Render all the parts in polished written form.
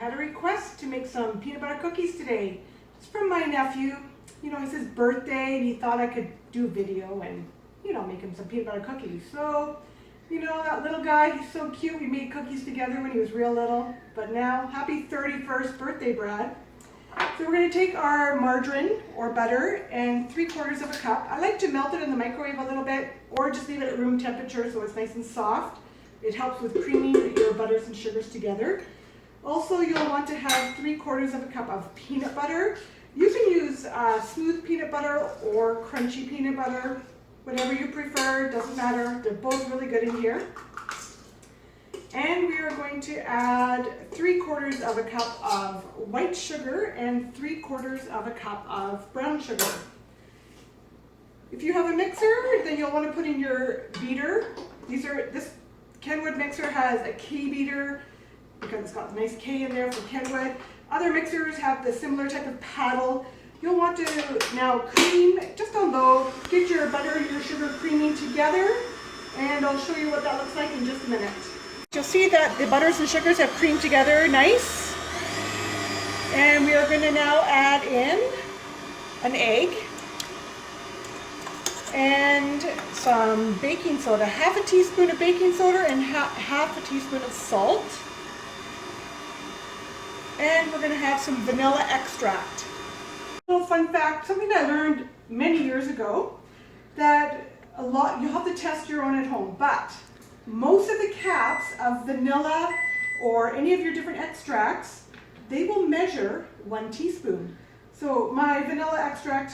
Had a request to make some peanut butter cookies today. It's from my nephew. You know, it's his birthday and he thought I could do a video and, you know, make him some peanut butter cookies. So, you know, that little guy, he's so cute. We made cookies together when he was real little. But now, happy 31st birthday, Brad. So we're going to take our margarine or butter and 3/4 of a cup. I like to melt it in the microwave a little bit or just leave it at room temperature so it's nice and soft. It helps with creaming your butters and sugars together. Also, you'll want to have 3/4 of a cup of peanut butter. You can use smooth peanut butter or crunchy peanut butter, whatever you prefer, doesn't matter. They're both really good in here. And we are going to add 3/4 of a cup of white sugar and 3/4 of a cup of brown sugar. If you have a mixer, then you'll want to put in your beater. This Kenwood mixer has a K beater because it's got a nice K in there for Kenwood. Other mixers have the similar type of paddle. You'll want to now cream just on low, get your butter and your sugar creaming together, and I'll show you what that looks like in just a minute. You'll see that the butters and sugars have creamed together nice. And we are going to now add in an egg and some baking soda, half a teaspoon of baking soda and half a teaspoon of salt. And we're going to have some vanilla extract. A little fun fact, something I learned many years ago, that you have to test your own at home, but most of the caps of vanilla or any of your different extracts, they will measure 1 teaspoon. So my vanilla extract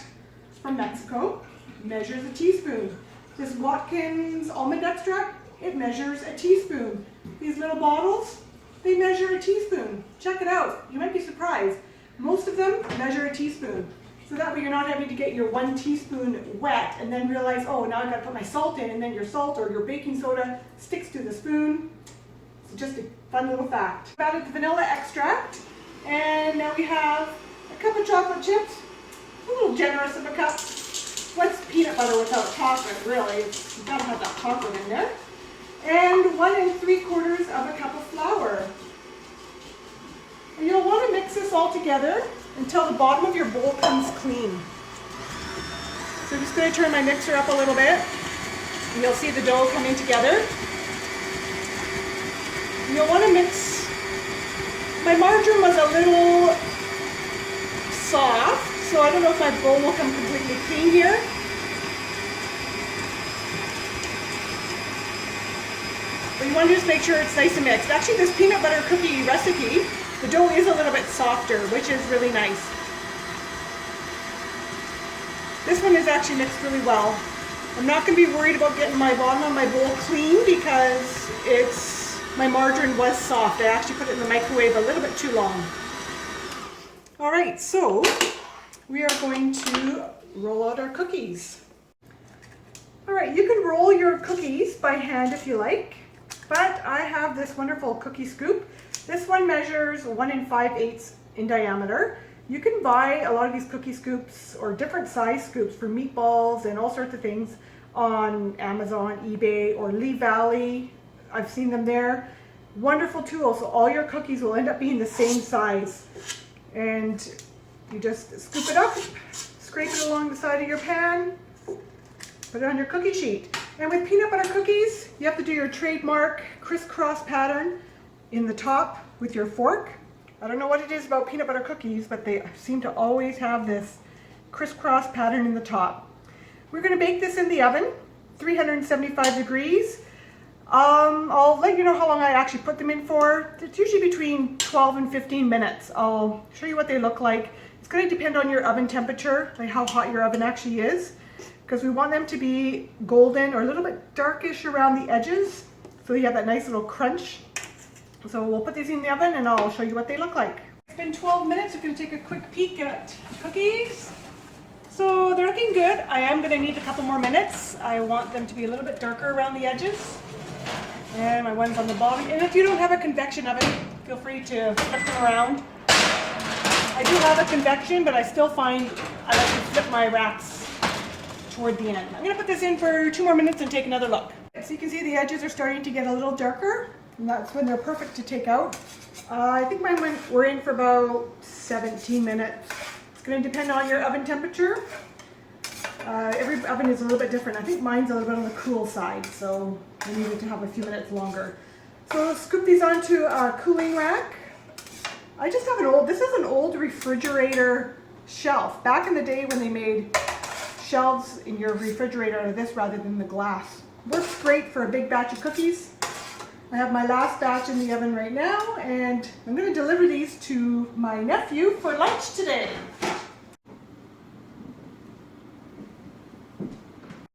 from Mexico measures a teaspoon. This Watkins almond extract, it measures a teaspoon. These little bottles, they measure a teaspoon. Check it out. You might be surprised. Most of them measure a teaspoon. So that way you're not having to get your 1 teaspoon wet and then realize, oh, now I've got to put my salt in, and then your salt or your baking soda sticks to the spoon. It's just a fun little fact. I've added the vanilla extract, and now we have a cup of chocolate chips. A little generous of a cup. What's peanut butter without chocolate, really? You've got to have that chocolate in there. And 1 3/4 of a cup of flour. And you'll want to mix this all together until the bottom of your bowl comes clean. So I'm just going to turn my mixer up a little bit, and you'll see the dough coming together. And you'll want to mix. My margarine was a little soft, so I don't know if my bowl will come completely clean here. But you want to just make sure it's nice and mixed. Actually, this peanut butter cookie recipe, the dough is a little bit softer, which is really nice. This one is actually mixed really well. I'm not going to be worried about getting my bottom of my bowl clean because my margarine was soft. I actually put it in the microwave a little bit too long. All right, so we are going to roll out our cookies. All right, you can roll your cookies by hand if you like, but I have this wonderful cookie scoop. This one measures 1 5/8 in diameter. You can buy a lot of these cookie scoops or different size scoops for meatballs and all sorts of things on Amazon, eBay, or Lee Valley. I've seen them there. Wonderful tool, so all your cookies will end up being the same size. And you just scoop it up, scrape it along the side of your pan, put it on your cookie sheet. And with peanut butter cookies, you have to do your trademark crisscross pattern in the top with your fork. I don't know what it is about peanut butter cookies, but they seem to always have this crisscross pattern in the top. We're going to bake this in the oven, 375 degrees. I'll let you know how long I actually put them in for. It's usually between 12 and 15 minutes. I'll show you what they look like. It's going to depend on your oven temperature, like how hot your oven actually is, because we want them to be golden or a little bit darkish around the edges, so you have that nice little crunch. So we'll put these in the oven and I'll show you what they look like. It's been 12 minutes. We're going to take a quick peek at cookies. So they're looking good. I am going to need a couple more minutes. I want them to be a little bit darker around the edges. And my one's on the bottom. And if you don't have a convection oven, feel free to flip them around. I do have a convection, but I still find I like to flip my wraps toward the end. I'm going to put this in for 2 more minutes and take another look. So you can see the edges are starting to get a little darker, and that's when they're perfect to take out. I think mine were in for about 17 minutes. It's going to depend on your oven temperature. Every oven is a little bit different. I think mine's a little bit on the cool side, so I needed to have a few minutes longer. So scoop these onto a cooling rack. I just have this is an old refrigerator shelf. Back in the day when they made shelves in your refrigerator out of this rather than the glass. Works great for a big batch of cookies. I have my last batch in the oven right now, and I'm going to deliver these to my nephew for lunch today.